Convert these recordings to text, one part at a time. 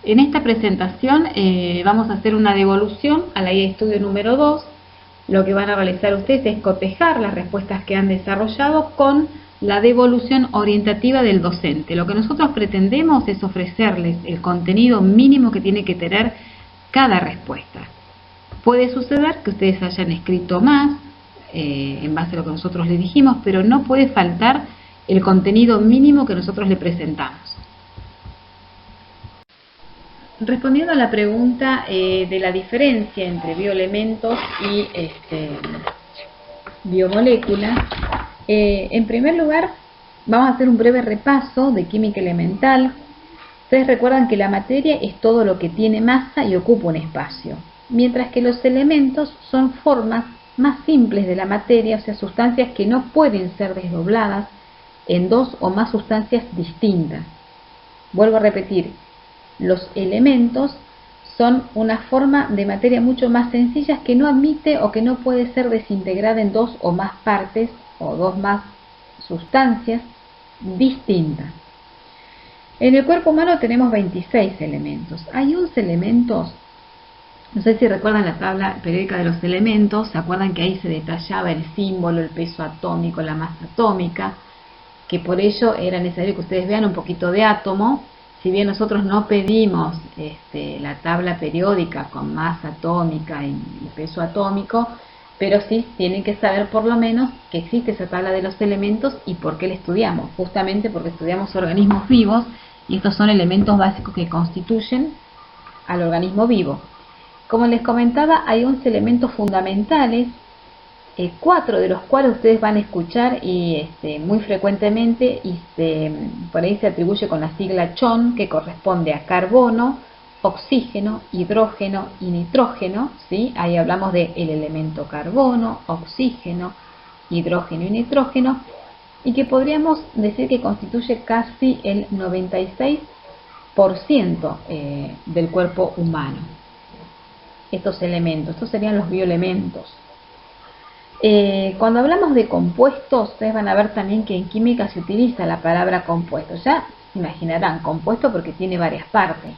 En esta presentación vamos a hacer una devolución a la guía de estudio número 2. Lo que van a realizar ustedes es cotejar las respuestas que han desarrollado con la devolución orientativa del docente. Lo que nosotros pretendemos es ofrecerles el contenido mínimo que tiene que tener cada respuesta. Puede suceder que ustedes hayan escrito más en base a lo que nosotros les dijimos, pero no puede faltar el contenido mínimo que nosotros le presentamos. Respondiendo a la pregunta de la diferencia entre bioelementos y biomoléculas, en primer lugar vamos a hacer un breve repaso de química elemental. Ustedes recuerdan que la materia es todo lo que tiene masa y ocupa un espacio, mientras que los elementos son formas más simples de la materia, o sea, sustancias que no pueden ser desdobladas en dos o más sustancias distintas. Vuelvo a repetir, los elementos son una forma de materia mucho más sencilla que no admite o que no puede ser desintegrada en dos o más partes o dos más sustancias distintas. En el cuerpo humano tenemos 26 elementos. Hay 11 elementos. No sé si recuerdan la tabla periódica de los elementos, se acuerdan que ahí se detallaba el símbolo, el peso atómico, la masa atómica, que por ello era necesario que ustedes vean un poquito de átomo. Si bien nosotros no pedimos la tabla periódica con masa atómica y peso atómico, pero sí tienen que saber por lo menos que existe esa tabla de los elementos y por qué la estudiamos. Justamente porque estudiamos organismos vivos y estos son elementos básicos que constituyen al organismo vivo. Como les comentaba, hay 11 elementos fundamentales, 4 de los cuales ustedes van a escuchar y muy frecuentemente, y por ahí se atribuye con la sigla CHON, que corresponde a carbono, oxígeno, hidrógeno y nitrógeno, ¿sí? Ahí hablamos del elemento carbono, oxígeno, hidrógeno y nitrógeno, y que podríamos decir que constituye casi el 96% del cuerpo humano. Estos elementos, estos serían los bioelementos. Cuando hablamos de compuestos, ustedes van a ver también que en química se utiliza la palabra compuesto. Ya se imaginarán, compuesto porque tiene varias partes,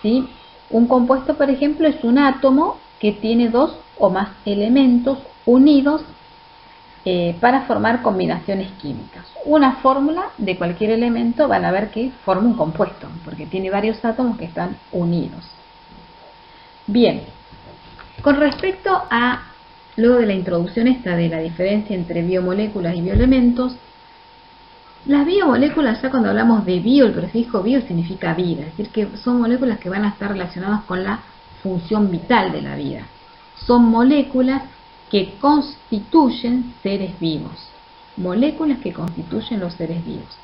¿sí? Un compuesto, por ejemplo, es un átomo que tiene dos o más elementos unidos para formar combinaciones químicas. Una fórmula de cualquier elemento van a ver que forma un compuesto, porque tiene varios átomos que están unidos. Bien, con respecto a, luego de la introducción esta de la diferencia entre biomoléculas y bioelementos, las biomoléculas, ya cuando hablamos de bio, el prefijo bio significa vida, es decir, que son moléculas que van a estar relacionadas con la función vital de la vida. Son moléculas que constituyen seres vivos, moléculas que constituyen los seres vivos.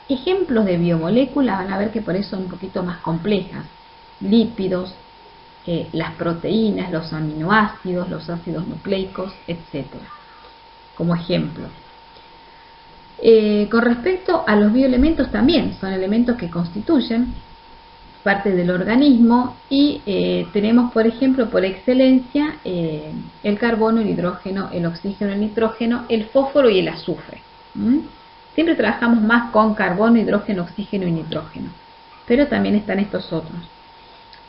Ejemplos de biomoléculas van a ver que por eso son un poquito más complejas: lípidos, las proteínas, los aminoácidos, los ácidos nucleicos, etc. Como ejemplo. Con respecto a los bioelementos, también son elementos que constituyen parte del organismo y tenemos, por ejemplo, por excelencia el carbono, el hidrógeno, el oxígeno, el nitrógeno, el fósforo y el azufre. Siempre trabajamos más con carbono, hidrógeno, oxígeno y nitrógeno, pero también están estos otros.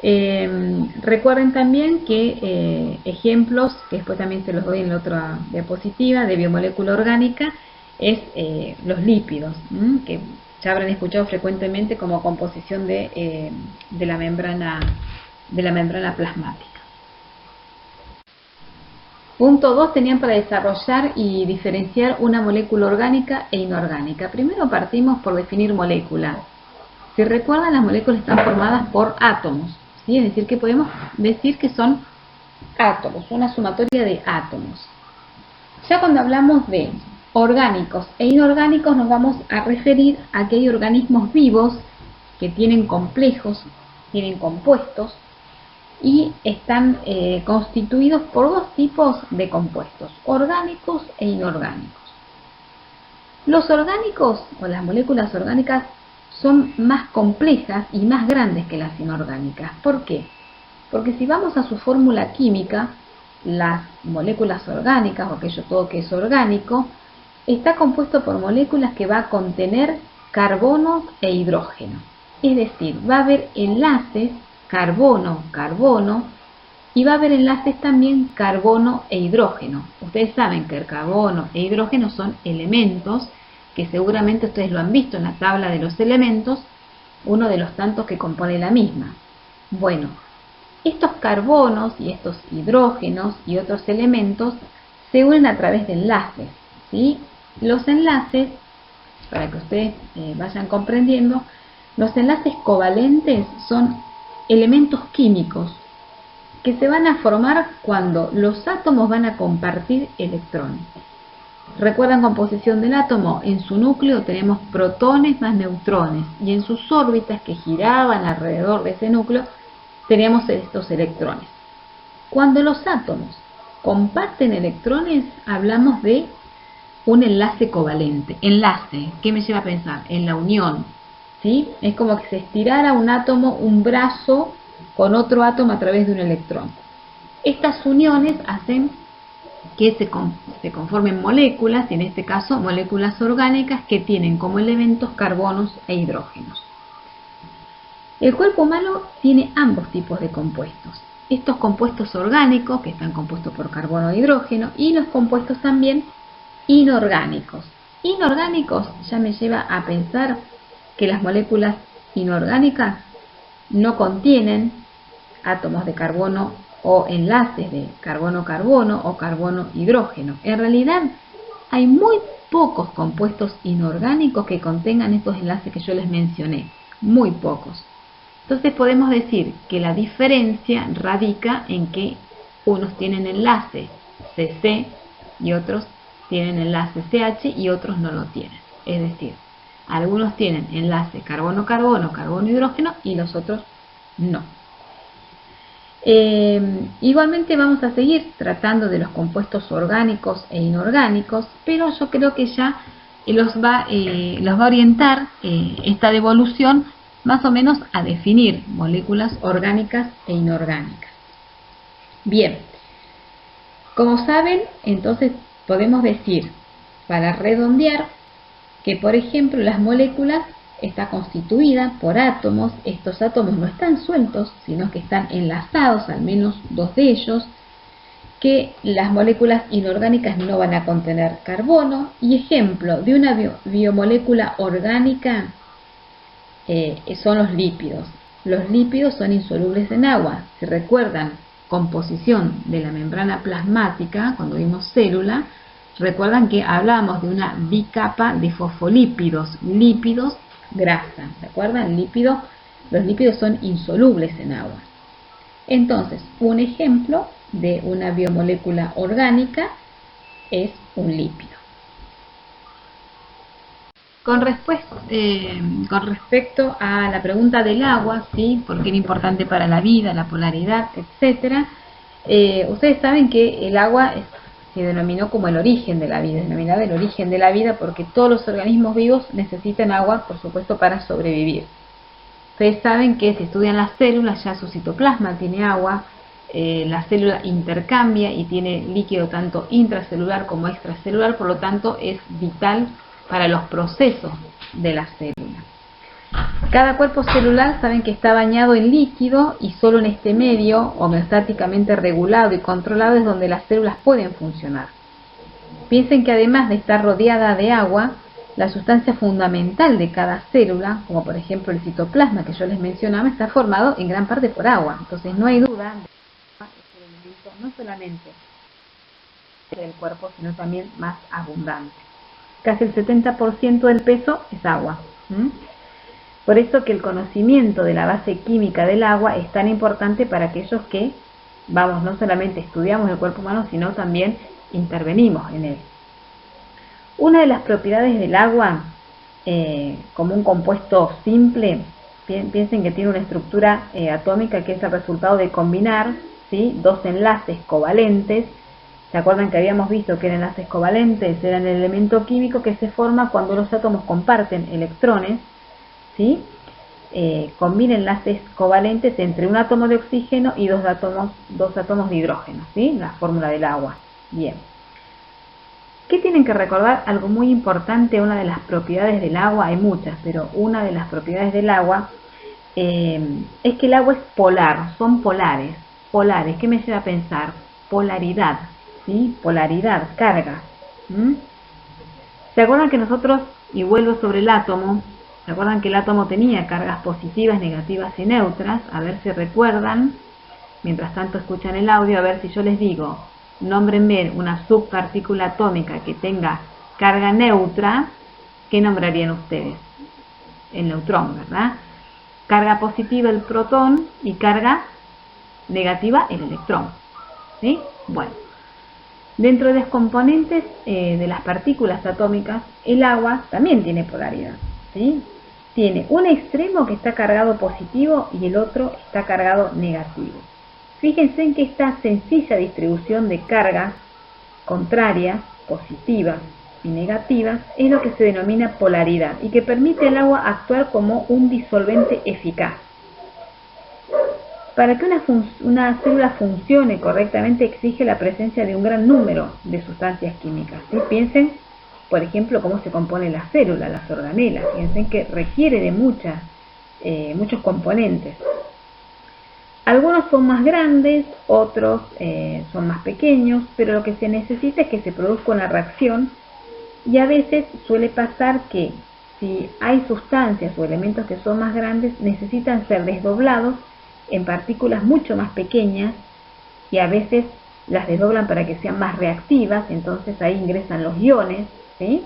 Recuerden también que ejemplos, que después también se los doy en la otra diapositiva, de biomolécula orgánica, es los lípidos, que ya habrán escuchado frecuentemente como composición de la membrana plasmática. Punto 2, tenían para desarrollar y diferenciar una molécula orgánica e inorgánica. Primero partimos por definir molécula. Si recuerdan, las moléculas están formadas por átomos, ¿sí? Es decir, que podemos decir que son átomos, una sumatoria de átomos. Ya cuando hablamos de orgánicos e inorgánicos nos vamos a referir a que hay organismos vivos que tienen complejos, tienen compuestos y están constituidos por dos tipos de compuestos, orgánicos e inorgánicos. Los orgánicos o las moléculas orgánicas son más complejas y más grandes que las inorgánicas. ¿Por qué? Porque si vamos a su fórmula química, las moléculas orgánicas o aquello todo que es orgánico está compuesto por moléculas que va a contener carbono e hidrógeno. Es decir, va a haber enlaces carbono-carbono y va a haber enlaces también carbono e hidrógeno. Ustedes saben que el carbono e hidrógeno son elementos que seguramente ustedes lo han visto en la tabla de los elementos, uno de los tantos que compone la misma. Bueno, estos carbonos y estos hidrógenos y otros elementos se unen a través de enlaces, ¿sí? Los enlaces, para que ustedes vayan comprendiendo, los enlaces covalentes son elementos químicos que se van a formar cuando los átomos van a compartir electrones. ¿Recuerdan composición del átomo? En su núcleo tenemos protones más neutrones y en sus órbitas que giraban alrededor de ese núcleo teníamos estos electrones. Cuando los átomos comparten electrones hablamos de un enlace covalente. Enlace, ¿qué me lleva a pensar? En la unión, ¿sí? Es como que se estirara un átomo, un brazo con otro átomo a través de un electrón. Estas uniones hacen que se conformen moléculas, y en este caso moléculas orgánicas que tienen como elementos carbonos e hidrógenos. El cuerpo humano tiene ambos tipos de compuestos. Estos compuestos orgánicos, que están compuestos por carbono e hidrógeno, y los compuestos también inorgánicos. Inorgánicos ya me lleva a pensar que las moléculas inorgánicas no contienen átomos de carbono o enlaces de carbono-carbono o carbono-hidrógeno. En realidad hay muy pocos compuestos inorgánicos que contengan estos enlaces que yo les mencioné, muy pocos. Entonces podemos decir que la diferencia radica en que unos tienen enlace CC y otros tienen enlace CH y otros no lo tienen. Es decir, algunos tienen enlace carbono-carbono, carbono-hidrógeno y los otros no. Igualmente vamos a seguir tratando de los compuestos orgánicos e inorgánicos, pero yo creo que ya los va a orientar esta devolución más o menos a definir moléculas orgánicas e inorgánicas. Bien, como saben, entonces podemos decir, para redondear, que por ejemplo las moléculas está constituida por átomos. Estos átomos no están sueltos, sino que están enlazados, al menos dos de ellos, que las moléculas inorgánicas no van a contener carbono. Y ejemplo de una biomolécula orgánica son los lípidos. Los lípidos son insolubles en agua. Si recuerdan composición de la membrana plasmática, cuando vimos célula, recuerdan que hablábamos de una bicapa de fosfolípidos, lípidos, grasa. ¿Se acuerdan? Los lípidos son insolubles en agua. Entonces, un ejemplo de una biomolécula orgánica es un lípido. Con respecto a la pregunta del agua, ¿sí? ¿Por qué era importante para la vida, la polaridad, etcétera? Ustedes saben que el agua se denominó como el origen de la vida, denominado el origen de la vida porque todos los organismos vivos necesitan agua, por supuesto, para sobrevivir. Ustedes saben que si estudian las células, ya su citoplasma tiene agua, la célula intercambia y tiene líquido tanto intracelular como extracelular, por lo tanto es vital para los procesos de la célula. Cada cuerpo celular saben que está bañado en líquido y solo en este medio, homeostáticamente regulado y controlado, es donde las células pueden funcionar. Piensen que además de estar rodeada de agua, la sustancia fundamental de cada célula, como por ejemplo el citoplasma que yo les mencionaba, está formado en gran parte por agua. Entonces no hay duda de que es el elemento no solamente del cuerpo, sino también más abundante. Casi el 70% del peso es agua. Por eso que el conocimiento de la base química del agua es tan importante para aquellos que, no solamente estudiamos el cuerpo humano, sino también intervenimos en él. Una de las propiedades del agua, como un compuesto simple, piensen que tiene una estructura atómica que es el resultado de combinar, ¿sí?, dos enlaces covalentes. ¿Se acuerdan que habíamos visto que los enlaces covalentes eran el elemento químico que se forma cuando los átomos comparten electrones? ¿Sí? Combina enlaces covalentes entre un átomo de oxígeno y dos átomos de hidrógeno, ¿sí? La fórmula del agua. Bien. ¿Qué tienen que recordar? Algo muy importante, una de las propiedades del agua, hay muchas, pero una de las propiedades del agua es que el agua es polar, son polares. Polares, ¿qué me lleva a pensar? Polaridad, ¿sí? Polaridad, carga. ¿Mm? ¿Se acuerdan que nosotros, y vuelvo sobre el átomo, se acuerdan que el átomo tenía cargas positivas, negativas y neutras? A ver si recuerdan, mientras tanto escuchan el audio, a ver si yo les digo, nómbrenme una subpartícula atómica que tenga carga neutra, ¿qué nombrarían ustedes? El neutrón, ¿verdad? Carga positiva el protón y carga negativa el electrón, ¿sí? Bueno, dentro de los componentes de las partículas atómicas, el agua también tiene polaridad, ¿sí? Tiene un extremo que está cargado positivo y el otro está cargado negativo. Fíjense en que esta sencilla distribución de cargas contrarias, positivas y negativas es lo que se denomina polaridad y que permite al agua actuar como un disolvente eficaz. Para que una célula funcione correctamente exige la presencia de un gran número de sustancias químicas, ¿sí? Piensen, por ejemplo, cómo se compone la célula, las organelas. Piensen que requiere de muchos componentes. Algunos son más grandes, otros son más pequeños, pero lo que se necesita es que se produzca una reacción y a veces suele pasar que si hay sustancias o elementos que son más grandes, necesitan ser desdoblados en partículas mucho más pequeñas y a veces las desdoblan para que sean más reactivas, entonces ahí ingresan los iones, ¿sí?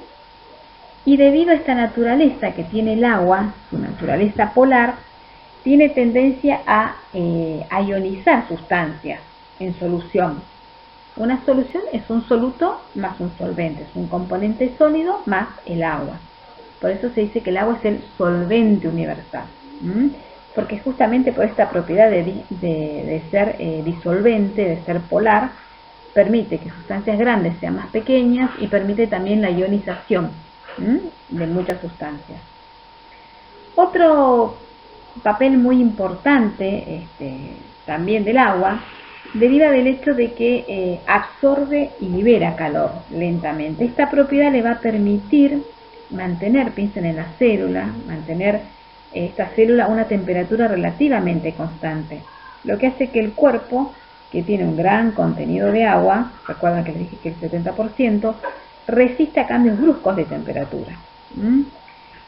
Y debido a esta naturaleza que tiene el agua, su naturaleza polar, tiene tendencia a ionizar sustancias en solución. Una solución es un soluto más un solvente, es un componente sólido más el agua. Por eso se dice que el agua es el solvente universal, porque justamente por esta propiedad de ser disolvente, de ser polar, permite que sustancias grandes sean más pequeñas y permite también la ionización de muchas sustancias. Otro papel muy importante también del agua deriva del hecho de que absorbe y libera calor lentamente. Esta propiedad le va a permitir mantener, piensen en la célula, mantener esta célula a una temperatura relativamente constante, lo que hace que el cuerpo, que tiene un gran contenido de agua, recuerdan que les dije que el 70%, resista cambios bruscos de temperatura.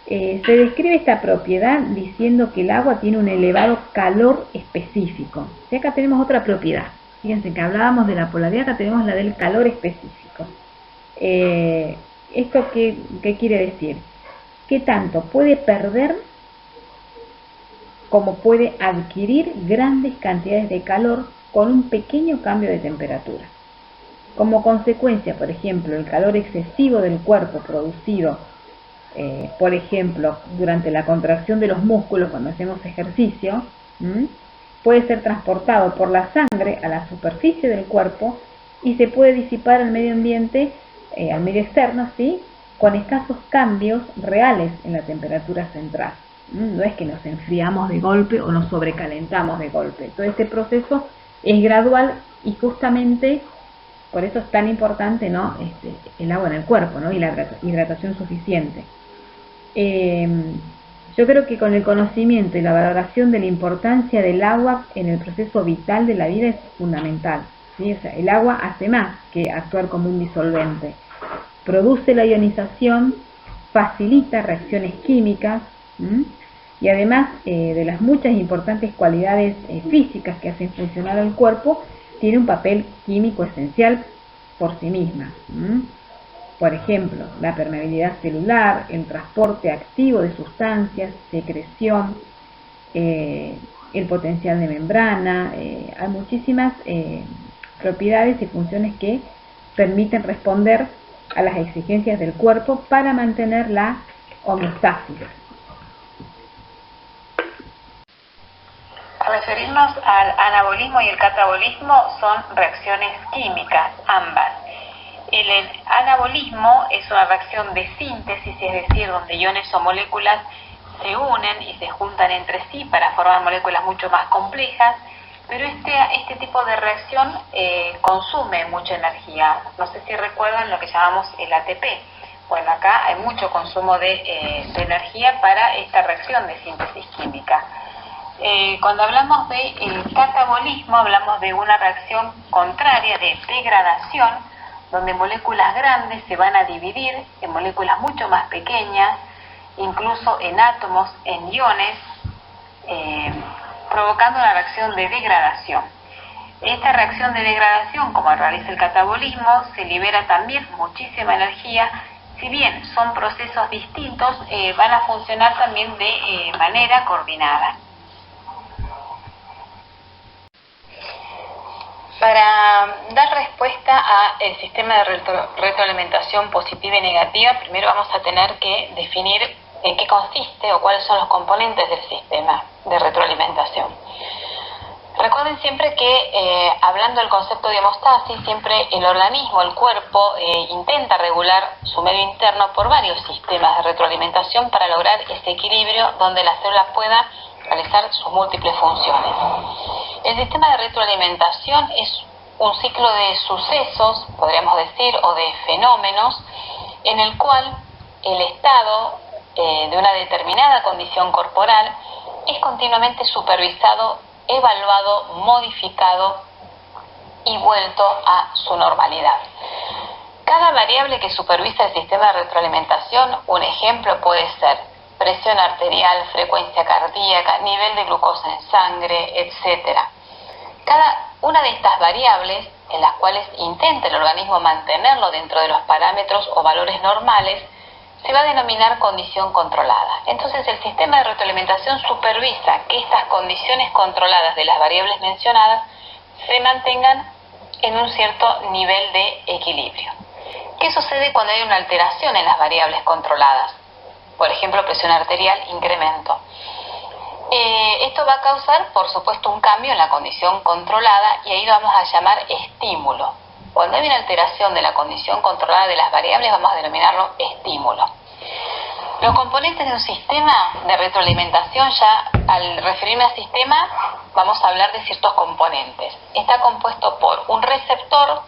Se describe esta propiedad diciendo que el agua tiene un elevado calor específico. Y acá tenemos otra propiedad. Fíjense que hablábamos de la polaridad, acá tenemos la del calor específico. ¿Esto qué quiere decir? Que tanto puede perder como puede adquirir grandes cantidades de calor con un pequeño cambio de temperatura. Como consecuencia, por ejemplo, el calor excesivo del cuerpo producido por ejemplo, durante la contracción de los músculos cuando hacemos ejercicio, puede ser transportado por la sangre a la superficie del cuerpo y se puede disipar al medio ambiente, al medio externo, ¿sí? Con escasos cambios reales en la temperatura central. No es que nos enfriamos de golpe o nos sobrecalentamos de golpe. Todo este proceso es gradual y justamente por eso es tan importante, ¿no? El agua en el cuerpo, ¿no? Y la hidratación suficiente. Yo creo que con el conocimiento y la valoración de la importancia del agua en el proceso vital de la vida es fundamental, ¿sí? O sea, el agua hace más que actuar como un disolvente. Produce la ionización, facilita reacciones químicas y además de las muchas importantes cualidades físicas que hacen funcionar al cuerpo, tiene un papel químico esencial por sí misma. Por ejemplo, la permeabilidad celular, el transporte activo de sustancias, secreción, el potencial de membrana. Hay muchísimas propiedades y funciones que permiten responder a las exigencias del cuerpo para mantener la homeostasis. Al referirnos al anabolismo y el catabolismo, son reacciones químicas, ambas. El anabolismo es una reacción de síntesis, es decir, donde iones o moléculas se unen y se juntan entre sí para formar moléculas mucho más complejas, pero este tipo de reacción consume mucha energía. No sé si recuerdan lo que llamamos el ATP. Bueno, acá hay mucho consumo de energía para esta reacción de síntesis química. Cuando hablamos de catabolismo, hablamos de una reacción contraria de degradación, donde moléculas grandes se van a dividir en moléculas mucho más pequeñas, incluso en átomos, en iones, provocando una reacción de degradación. Esta reacción de degradación, como realiza el catabolismo, se libera también muchísima energía. Si bien son procesos distintos, van a funcionar también de manera coordinada. Para dar respuesta al sistema de retroalimentación positiva y negativa, primero vamos a tener que definir en qué consiste o cuáles son los componentes del sistema de retroalimentación. Recuerden siempre que hablando del concepto de homeostasis, siempre el organismo, el cuerpo, intenta regular su medio interno por varios sistemas de retroalimentación para lograr ese equilibrio donde la célula pueda realizar sus múltiples funciones. El sistema de retroalimentación es un ciclo de sucesos, podríamos decir, o de fenómenos, en el cual el estado de una determinada condición corporal es continuamente supervisado, evaluado, modificado y vuelto a su normalidad. Cada variable que supervisa el sistema de retroalimentación, un ejemplo puede ser presión arterial, frecuencia cardíaca, nivel de glucosa en sangre, etc. Cada una de estas variables, en las cuales intenta el organismo mantenerlo dentro de los parámetros o valores normales, se va a denominar condición controlada. Entonces el sistema de retroalimentación supervisa que estas condiciones controladas de las variables mencionadas se mantengan en un cierto nivel de equilibrio. ¿Qué sucede cuando hay una alteración en las variables controladas? Por ejemplo, presión arterial, incremento. Esto va a causar, por supuesto, un cambio en la condición controlada y ahí lo vamos a llamar estímulo. Cuando hay una alteración de la condición controlada de las variables, vamos a denominarlo estímulo. Los componentes de un sistema de retroalimentación, ya al referirme al sistema, vamos a hablar de ciertos componentes. Está compuesto por un receptor,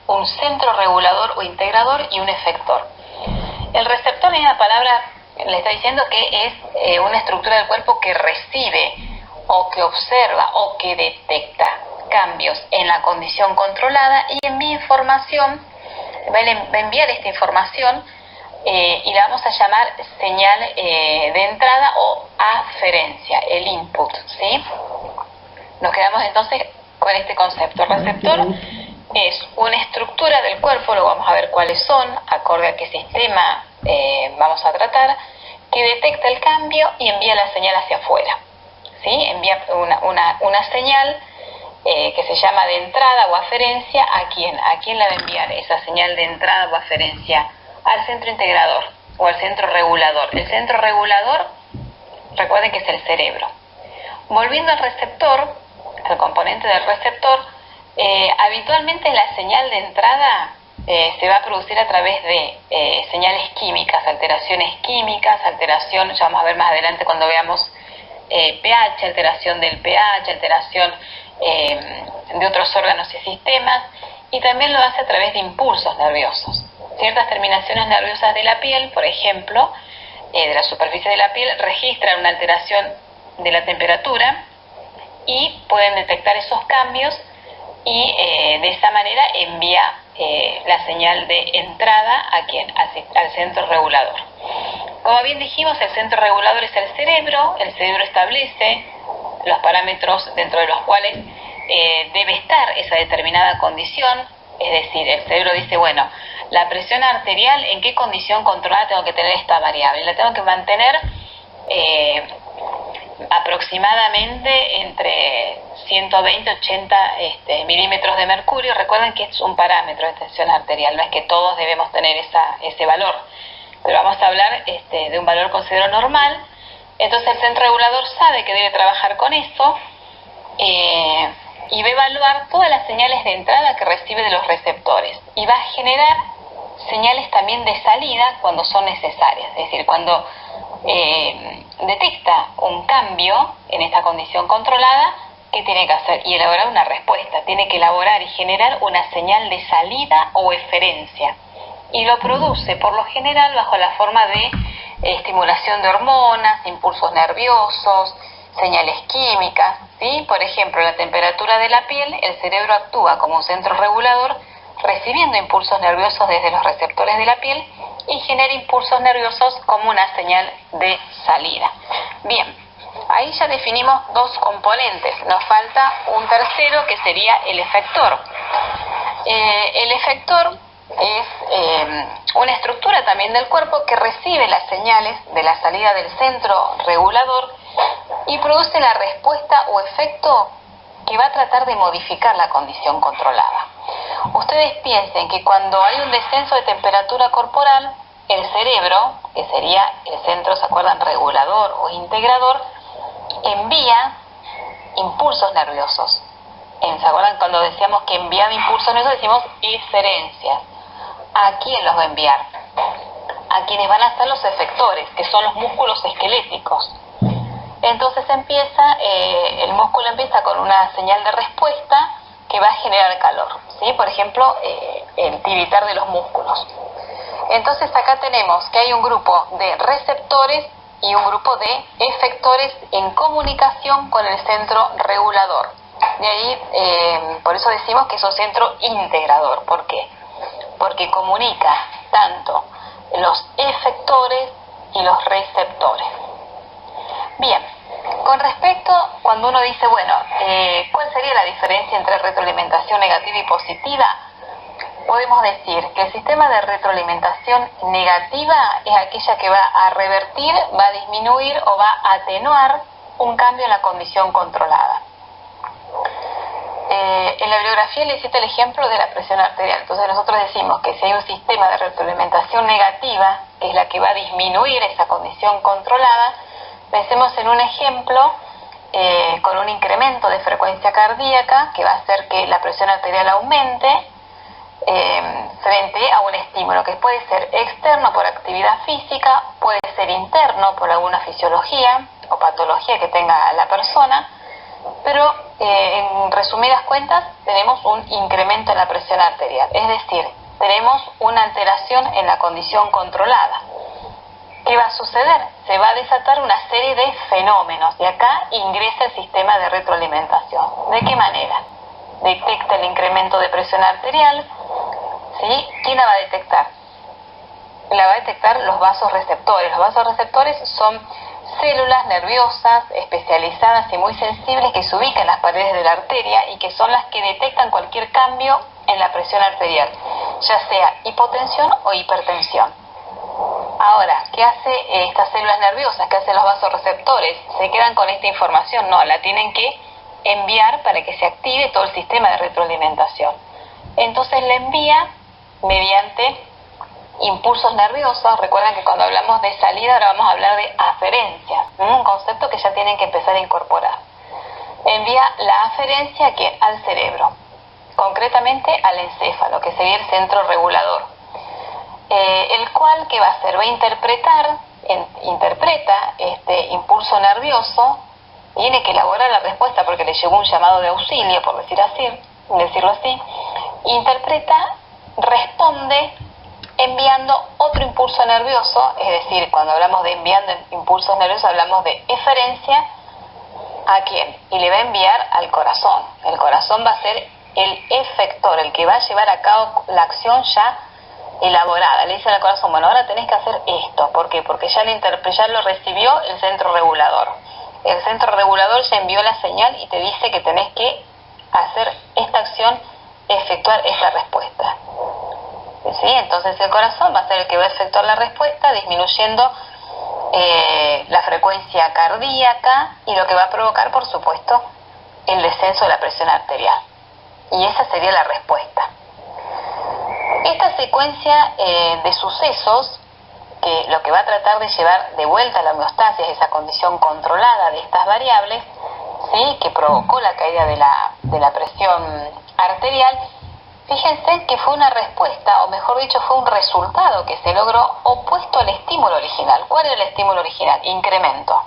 un centro regulador o integrador y un efector. El receptor es una palabra, le está diciendo que es una estructura del cuerpo que recibe o que observa o que detecta cambios en la condición controlada y envía información, va a enviar esta información y la vamos a llamar señal de entrada o aferencia, el input, ¿sí? Nos quedamos entonces con este concepto. El receptor es una estructura del cuerpo, lo vamos a ver cuáles son, acorde a qué sistema vamos a tratar, que detecta el cambio y envía la señal hacia afuera, ¿sí? Envía una señal que se llama de entrada o aferencia. ¿A quién? ¿A quién la va a enviar esa señal de entrada o aferencia? Al centro integrador o al centro regulador. El centro regulador, recuerden que es el cerebro. Volviendo al receptor, al componente del receptor, habitualmente la señal de entrada se va a producir a través de señales químicas, alteraciones químicas, alteración, ya vamos a ver más adelante cuando veamos pH, alteración del pH, alteración de otros órganos y sistemas, y también lo hace a través de impulsos nerviosos. Ciertas terminaciones nerviosas de la piel, por ejemplo, de la superficie de la piel, registran una alteración de la temperatura y pueden detectar esos cambios y de esa manera envía la señal de entrada ¿a quién? Al centro regulador. Como bien dijimos, el centro regulador es el cerebro establece los parámetros dentro de los cuales debe estar esa determinada condición, es decir, el cerebro dice, bueno, la presión arterial, ¿en qué condición controlada tengo que tener esta variable? La tengo que mantener aproximadamente entre 120 y 80 milímetros de mercurio. Recuerden que es un parámetro de tensión arterial, no es que todos debemos tener ese valor, pero vamos a hablar de un valor considerado normal. Entonces el centro regulador sabe que debe trabajar con eso y va a evaluar todas las señales de entrada que recibe de los receptores y va a generar señales también de salida cuando son necesarias, es decir, cuando detecta un cambio en esta condición controlada, ¿qué tiene que hacer? Y elaborar una respuesta, tiene que elaborar y generar una señal de salida o eferencia y lo produce por lo general bajo la forma de estimulación de hormonas, impulsos nerviosos, señales químicas, ¿sí? Por ejemplo, la temperatura de la piel, el cerebro actúa como un centro regulador, recibiendo impulsos nerviosos desde los receptores de la piel y genera impulsos nerviosos como una señal de salida. Bien, ahí ya definimos dos componentes, nos falta un tercero que sería el efector. El efector es una estructura también del cuerpo que recibe las señales de la salida del centro regulador y produce la respuesta o efecto que va a tratar de modificar la condición controlada. Ustedes piensen que cuando hay un descenso de temperatura corporal, el cerebro, que sería el centro, ¿se acuerdan?, regulador o integrador, envía impulsos nerviosos. ¿Se acuerdan cuando decíamos que enviaba impulsos nerviosos? Decimos eferencias. ¿A quién los va a enviar? A quienes van a ser los efectores, que son los músculos esqueléticos. Entonces el músculo empieza con una señal de respuesta que va a generar calor, ¿sí? Por ejemplo, el tiritar de los músculos. Entonces acá tenemos que hay un grupo de receptores y un grupo de efectores en comunicación con el centro regulador. De ahí, por eso decimos que es un centro integrador. ¿Por qué? Porque comunica tanto los efectores y los receptores. Bien, con respecto, cuando uno dice, bueno, ¿cuál sería la diferencia entre retroalimentación negativa y positiva? Podemos decir que el sistema de retroalimentación negativa es aquella que va a revertir, va a disminuir o va a atenuar un cambio en la condición controlada. En la bibliografía le cita el ejemplo de la presión arterial. Entonces nosotros decimos que si hay un sistema de retroalimentación negativa, que es la que va a disminuir esa condición controlada, pensemos en un ejemplo con un incremento de frecuencia cardíaca que va a hacer que la presión arterial aumente frente a un estímulo que puede ser externo por actividad física, puede ser interno por alguna fisiología o patología que tenga la persona, pero en resumidas cuentas tenemos un incremento en la presión arterial, es decir, tenemos una alteración en la condición controlada. ¿Qué va a suceder? Se va a desatar una serie de fenómenos y acá ingresa el sistema de retroalimentación. ¿De qué manera? Detecta el incremento de presión arterial, ¿sí? ¿Quién la va a detectar? La va a detectar los vasoreceptores. Los vasoreceptores son células nerviosas especializadas y muy sensibles que se ubican en las paredes de la arteria y que son las que detectan cualquier cambio en la presión arterial, ya sea hipotensión o hipertensión. Ahora, ¿qué hace estas células nerviosas? ¿Qué hacen los vasoreceptores? ¿Se quedan con esta información? No, la tienen que enviar para que se active todo el sistema de retroalimentación. Entonces la envía mediante impulsos nerviosos. Recuerden que cuando hablamos de salida ahora vamos a hablar de aferencias, un concepto que ya tienen que empezar a incorporar. Envía la aferencia al cerebro, concretamente al encéfalo, que sería el centro regulador, el cual, ¿qué va a hacer? Va a interpreta este impulso nervioso, tiene que elaborar la respuesta porque le llegó un llamado de auxilio, por decirlo así, interpreta, responde enviando otro impulso nervioso, es decir, cuando hablamos de enviando impulsos nerviosos hablamos de eferencia. ¿A quién? Y le va a enviar al corazón. El corazón va a ser el efector, el que va a llevar a cabo la acción ya elaborada. Le dice al corazón, bueno, ahora tenés que hacer esto. ¿Por qué? Porque ya lo recibió el centro regulador. El centro regulador ya envió la señal y te dice que tenés que hacer esta acción, efectuar esta respuesta. ¿Sí? Entonces el corazón va a ser el que va a efectuar la respuesta, disminuyendo la frecuencia cardíaca y lo que va a provocar, por supuesto, el descenso de la presión arterial. Y esa sería la respuesta. Esta secuencia de sucesos, que lo que va a tratar de llevar de vuelta a la homeostasis, esa condición controlada de estas variables, ¿sí?, que provocó la caída de la presión arterial, fíjense que fue una respuesta, o mejor dicho, fue un resultado que se logró opuesto al estímulo original. ¿Cuál era el estímulo original? Incremento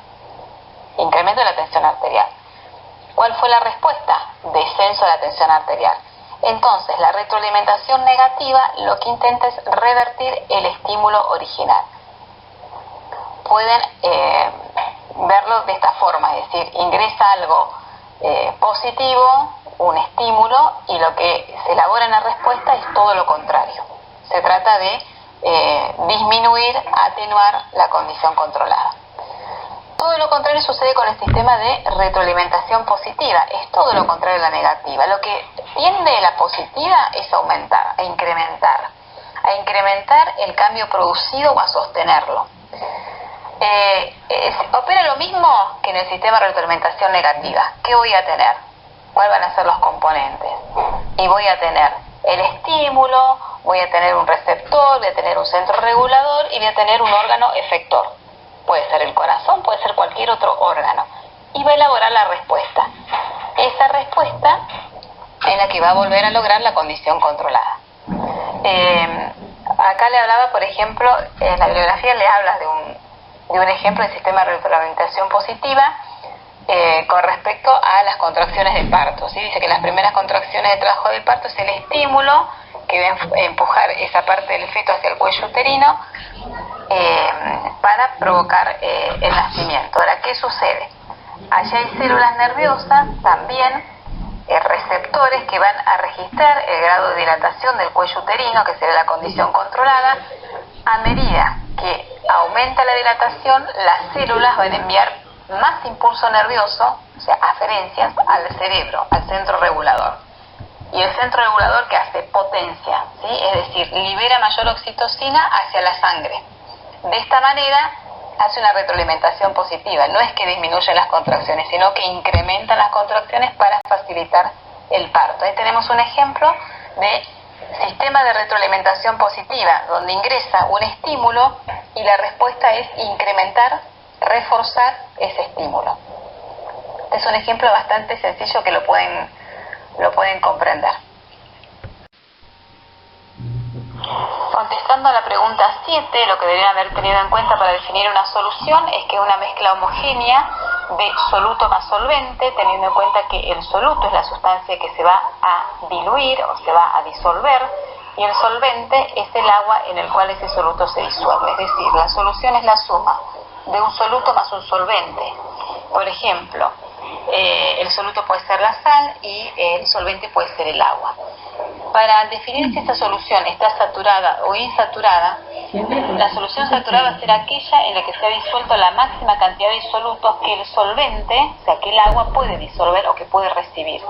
de la tensión arterial. ¿Cuál fue la respuesta? Descenso de la tensión arterial. Entonces, la retroalimentación negativa lo que intenta es revertir el estímulo original. Pueden verlo de esta forma, es decir, ingresa algo positivo, un estímulo, y lo que se elabora en la respuesta es todo lo contrario. Se trata de disminuir, atenuar la condición controlada. Todo lo contrario sucede con el sistema de retroalimentación positiva, es todo lo contrario a la negativa. Lo que tiende la positiva es aumentar, a incrementar el cambio producido o a sostenerlo. Opera lo mismo que en el sistema de retroalimentación negativa. ¿Qué voy a tener? ¿Cuáles van a ser los componentes? Y voy a tener el estímulo, voy a tener un receptor, voy a tener un centro regulador y voy a tener un órgano efector. Puede ser el corazón, puede ser cualquier otro órgano. Y va a elaborar la respuesta. Esa respuesta es la que va a volver a lograr la condición controlada. Acá le hablaba, por ejemplo, en la bibliografía le habla de un ejemplo del sistema de retroalimentación positiva con respecto a las contracciones de parto, ¿sí? Dice que las primeras contracciones de trabajo del parto es el estímulo que va a empujar esa parte del feto hacia el cuello uterino para provocar el nacimiento. Ahora, ¿qué sucede? Allá hay células nerviosas, también receptores que van a registrar el grado de dilatación del cuello uterino, que sería la condición controlada. A medida que aumenta la dilatación, las células van a enviar más impulso nervioso, o sea, aferencias, al cerebro, al centro regulador. Y el centro regulador, ¿qué hace? Potencia, ¿sí? Es decir, libera mayor oxitocina hacia la sangre. De esta manera hace una retroalimentación positiva. No es que disminuyen las contracciones, sino que incrementan las contracciones para facilitar el parto. Ahí tenemos un ejemplo de sistema de retroalimentación positiva, donde ingresa un estímulo y la respuesta es incrementar, reforzar ese estímulo. Es un ejemplo bastante sencillo que lo pueden comprender. Contestando a la pregunta 7, lo que deberían haber tenido en cuenta para definir una solución es que es una mezcla homogénea de soluto más solvente, teniendo en cuenta que el soluto es la sustancia que se va a diluir o se va a disolver, y el solvente es el agua en el cual ese soluto se disuelve. Es decir, la solución es la suma de un soluto más un solvente. Por ejemplo, el soluto puede ser la sal y el solvente puede ser el agua. Para definir si esta solución está saturada o insaturada, la solución saturada va a ser aquella en la que se ha disuelto la máxima cantidad de solutos que el solvente, o sea, que el agua puede disolver o que puede recibir.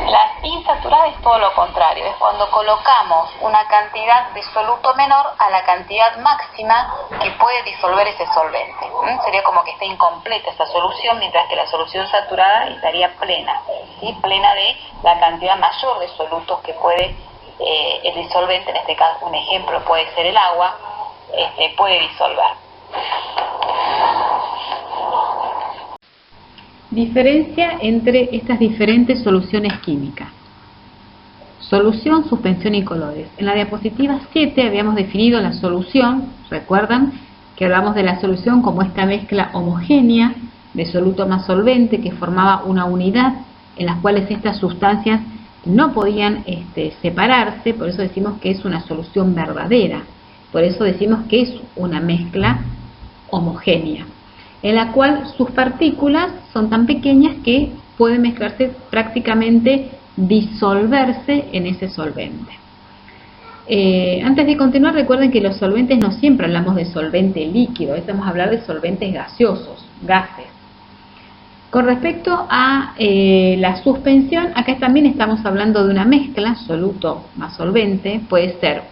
La insaturada es todo lo contrario, es cuando colocamos una cantidad de soluto menor a la cantidad máxima que puede disolver ese solvente. Sería como que está incompleta esa solución, mientras que la solución saturada estaría plena, ¿sí? Plena de la cantidad mayor de solutos que puede el disolvente, en este caso un ejemplo puede ser el agua, puede disolver. Diferencia entre estas diferentes soluciones químicas. Solución, suspensión y colores. En la diapositiva 7 habíamos definido la solución. Recuerdan que hablamos de la solución como esta mezcla homogénea de soluto más solvente que formaba una unidad en las cuales estas sustancias no podían separarse. Por eso decimos que es una solución verdadera. Por eso decimos que es una mezcla homogénea, en la cual sus partículas son tan pequeñas que pueden mezclarse, prácticamente disolverse en ese solvente. Antes de continuar, recuerden que los solventes no siempre hablamos de solvente líquido, estamos a hablar de solventes gaseosos, gases. Con respecto a la suspensión, acá también estamos hablando de una mezcla, soluto más solvente, puede ser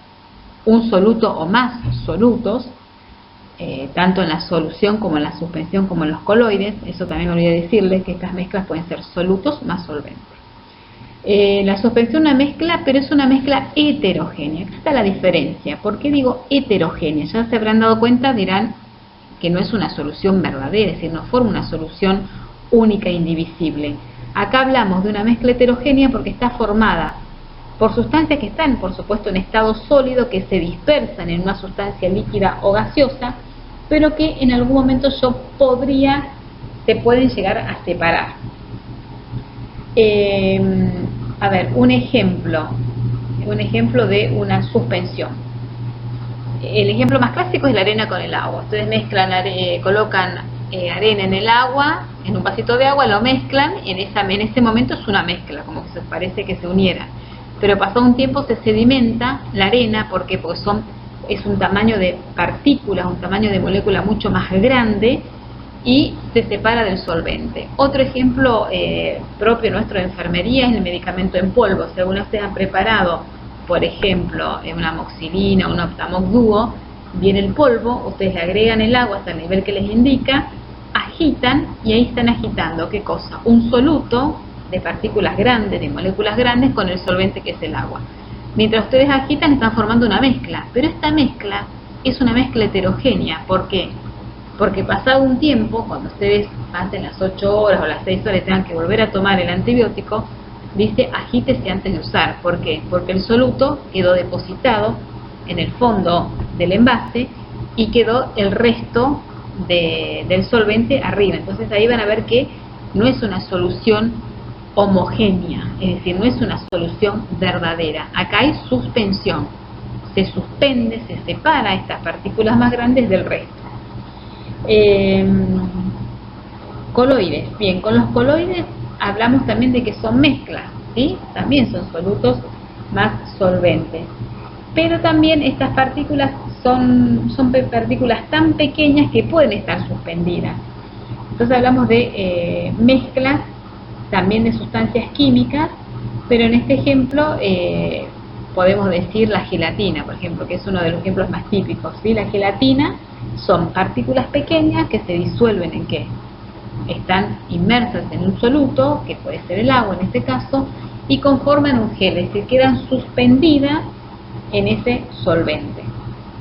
un soluto o más solutos, tanto en la solución como en la suspensión como en los coloides. Eso también me olvidé decirles que estas mezclas pueden ser solutos más solventes. La suspensión es una mezcla, pero es una mezcla heterogénea. Acá está la diferencia. ¿Por qué digo heterogénea? Ya se habrán dado cuenta, dirán que no es una solución verdadera, es decir, no forma una solución única e indivisible. Acá hablamos de una mezcla heterogénea porque está formada por sustancias que están, por supuesto, en estado sólido, que se dispersan en una sustancia líquida o gaseosa, pero que en algún momento se pueden llegar a separar. A ver, un ejemplo de una suspensión. El ejemplo más clásico es la arena con el agua. Ustedes colocan arena en el agua, en un vasito de agua, lo mezclan, en ese momento es una mezcla, como que parece que se unieran. Pero pasado un tiempo se sedimenta la arena, ¿por qué? Porque es un tamaño de partículas, un tamaño de molécula mucho más grande y se separa del solvente. Otro ejemplo propio nuestro de enfermería es el medicamento en polvo. Si alguna vez han preparado, por ejemplo, una amoxicilina o un Optamox Duo, viene el polvo, ustedes le agregan el agua hasta el nivel que les indica, agitan y ahí están agitando, ¿qué cosa? Un soluto de partículas grandes, de moléculas grandes con el solvente que es el agua. Mientras ustedes agitan están formando una mezcla, pero esta mezcla es una mezcla heterogénea. ¿Por qué? Porque pasado un tiempo, cuando ustedes pasen las 8 horas o las 6 horas y tengan que volver a tomar el antibiótico, dice agítese antes de usar. ¿Por qué? Porque el soluto quedó depositado en el fondo del envase y quedó el resto del solvente arriba. Entonces ahí van a ver que no es una solución homogénea, es decir, no es una solución verdadera. Acá hay suspensión, se suspende, se separa estas partículas más grandes del resto. Coloides. Bien, con los coloides hablamos también de que son mezclas, ¿sí? También son solutos más solventes. Pero también estas partículas son partículas tan pequeñas que pueden estar suspendidas. Entonces hablamos de mezclas también de sustancias químicas, pero en este ejemplo podemos decir la gelatina, por ejemplo, que es uno de los ejemplos más típicos, ¿sí? La gelatina son partículas pequeñas que se disuelven en ¿qué? Están inmersas en un soluto, que puede ser el agua en este caso, y conforman un gel, es decir, quedan suspendidas en ese solvente.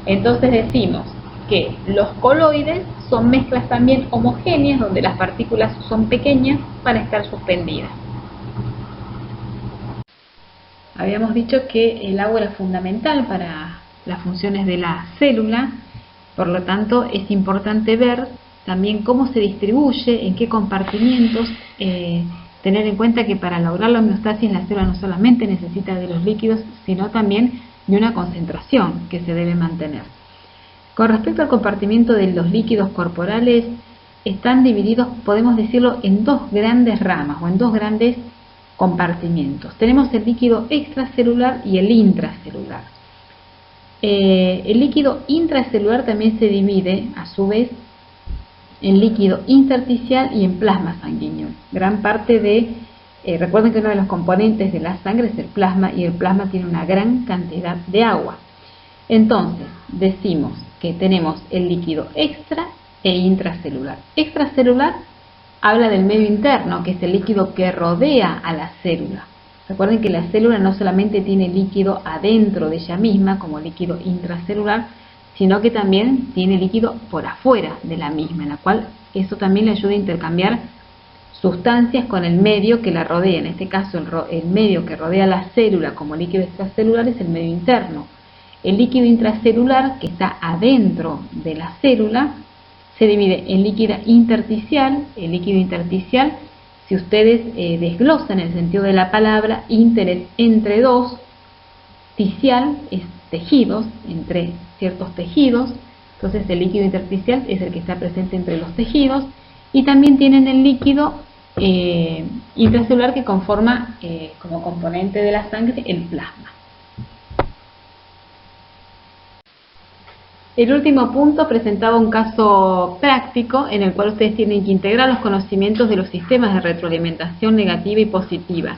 Entonces decimos que los coloides son mezclas también homogéneas, donde las partículas son pequeñas para estar suspendidas. Habíamos dicho que el agua era fundamental para las funciones de la célula, por lo tanto es importante ver también cómo se distribuye, en qué compartimientos, tener en cuenta que para lograr la homeostasis la célula no solamente necesita de los líquidos, sino también de una concentración que se debe mantener. Con respecto al compartimiento de los líquidos corporales, están divididos, podemos decirlo, en dos grandes ramas o en dos grandes compartimientos. Tenemos el líquido extracelular y el intracelular. El líquido intracelular también se divide, a su vez, en líquido intersticial y en plasma sanguíneo. Gran parte de, recuerden que uno de los componentes de la sangre es el plasma, y el plasma tiene una gran cantidad de agua. Entonces, decimos que tenemos el líquido extra e intracelular. Extracelular habla del medio interno, que es el líquido que rodea a la célula. Recuerden que la célula no solamente tiene líquido adentro de ella misma, como líquido intracelular, sino que también tiene líquido por afuera de la misma, en la cual eso también le ayuda a intercambiar sustancias con el medio que la rodea. En este caso, el medio que rodea la célula como líquido extracelular es el medio interno. El líquido intracelular, que está adentro de la célula, se divide en líquido intersticial. El líquido intersticial, si ustedes desglosan el sentido de la palabra, inter es entre dos, ticial es tejidos, entre ciertos tejidos. Entonces el líquido intersticial es el que está presente entre los tejidos, y también tienen el líquido intracelular, que conforma como componente de la sangre el plasma. El último punto presentaba un caso práctico en el cual ustedes tienen que integrar los conocimientos de los sistemas de retroalimentación negativa y positiva.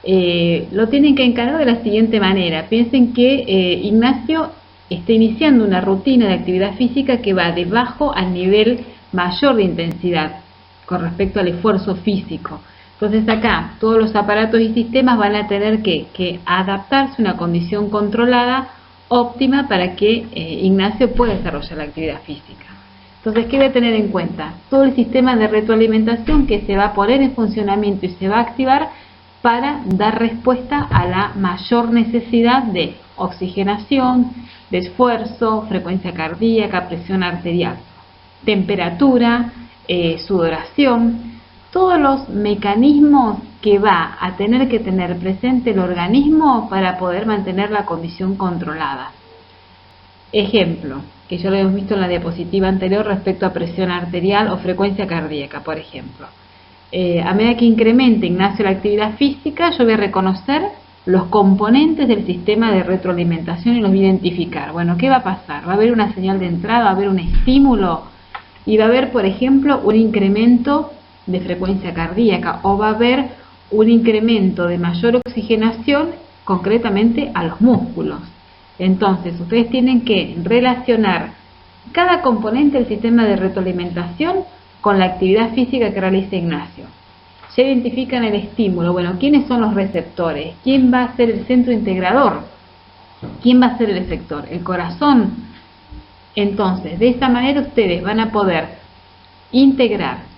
Lo tienen que encarar de la siguiente manera. Piensen que Ignacio está iniciando una rutina de actividad física que va de bajo al nivel mayor de intensidad con respecto al esfuerzo físico. Entonces acá todos los aparatos y sistemas van a tener que adaptarse a una condición controlada óptima para que Ignacio pueda desarrollar la actividad física. Entonces, ¿qué voy a tener en cuenta? Todo el sistema de retroalimentación que se va a poner en funcionamiento y se va a activar para dar respuesta a la mayor necesidad de oxigenación, de esfuerzo, frecuencia cardíaca, presión arterial, temperatura, sudoración, todos los mecanismos que va a tener que tener presente el organismo para poder mantener la condición controlada. Ejemplo, que ya lo hemos visto en la diapositiva anterior respecto a presión arterial o frecuencia cardíaca, por ejemplo. A medida que incremente, Ignacio, la actividad física, yo voy a reconocer los componentes del sistema de retroalimentación y los voy a identificar. Bueno, ¿qué va a pasar? Va a haber una señal de entrada, va a haber un estímulo y va a haber, por ejemplo, un incremento de frecuencia cardíaca o va a haber un incremento de mayor oxigenación concretamente a los músculos. Entonces, ustedes tienen que relacionar cada componente del sistema de retroalimentación con la actividad física que realiza Ignacio. Ya identifican el estímulo. Bueno, ¿quiénes son los receptores? ¿Quién va a ser el centro integrador? ¿Quién va a ser el efector? ¿El corazón? Entonces, de esta manera ustedes van a poder integrar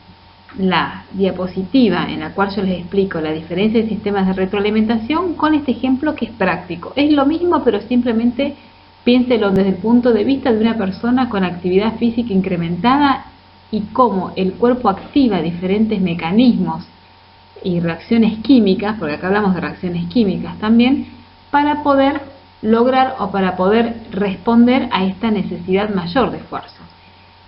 la diapositiva en la cual yo les explico la diferencia de sistemas de retroalimentación con este ejemplo que es práctico. Es lo mismo, pero simplemente piénselo desde el punto de vista de una persona con actividad física incrementada y cómo el cuerpo activa diferentes mecanismos y reacciones químicas, porque acá hablamos de reacciones químicas también, para poder lograr o para poder responder a esta necesidad mayor de esfuerzo.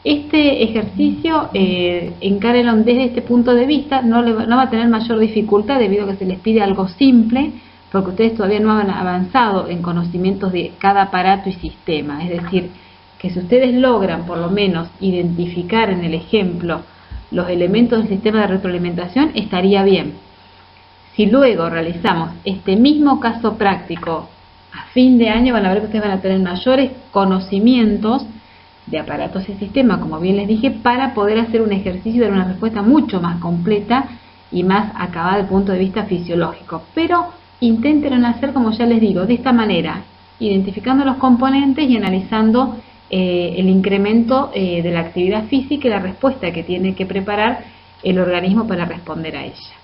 Este ejercicio, encárenlo desde este punto de vista, no va a tener mayor dificultad debido a que se les pide algo simple, porque ustedes todavía no han avanzado en conocimientos de cada aparato y sistema. Es decir, que si ustedes logran por lo menos identificar en el ejemplo los elementos del sistema de retroalimentación, estaría bien. Si luego realizamos este mismo caso práctico a fin de año, van a ver que ustedes van a tener mayores conocimientos de aparatos y sistemas, como bien les dije, para poder hacer un ejercicio y dar una respuesta mucho más completa y más acabada desde el punto de vista fisiológico. Pero intenten hacer, como ya les digo, de esta manera, identificando los componentes y analizando el incremento de la actividad física y la respuesta que tiene que preparar el organismo para responder a ella.